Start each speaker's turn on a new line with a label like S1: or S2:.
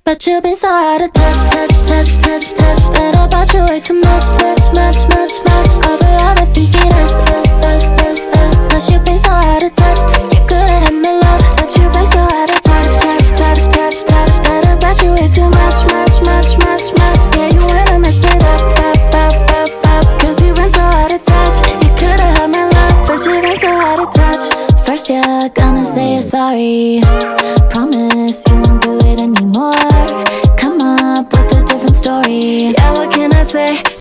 S1: But you've been so out of touch, touch, touch, touch, touch. That about you way too much, much, much, much, much. Over thinking us, us, us, us, us. Cause you've been so out of touch. You could've had my love, but you've been so out of touch, touch, touch, touch, touch. That about you way too much, much, much, much, much. Yeah, you wanna mess it up, up, up, up, up. Cause you've been so out of touch. You could've had my love, but you've been so out of touch. First you're gonna say you're sorry. Promise you won't do it anymore. Come up with a different story. Yeah, what can I say?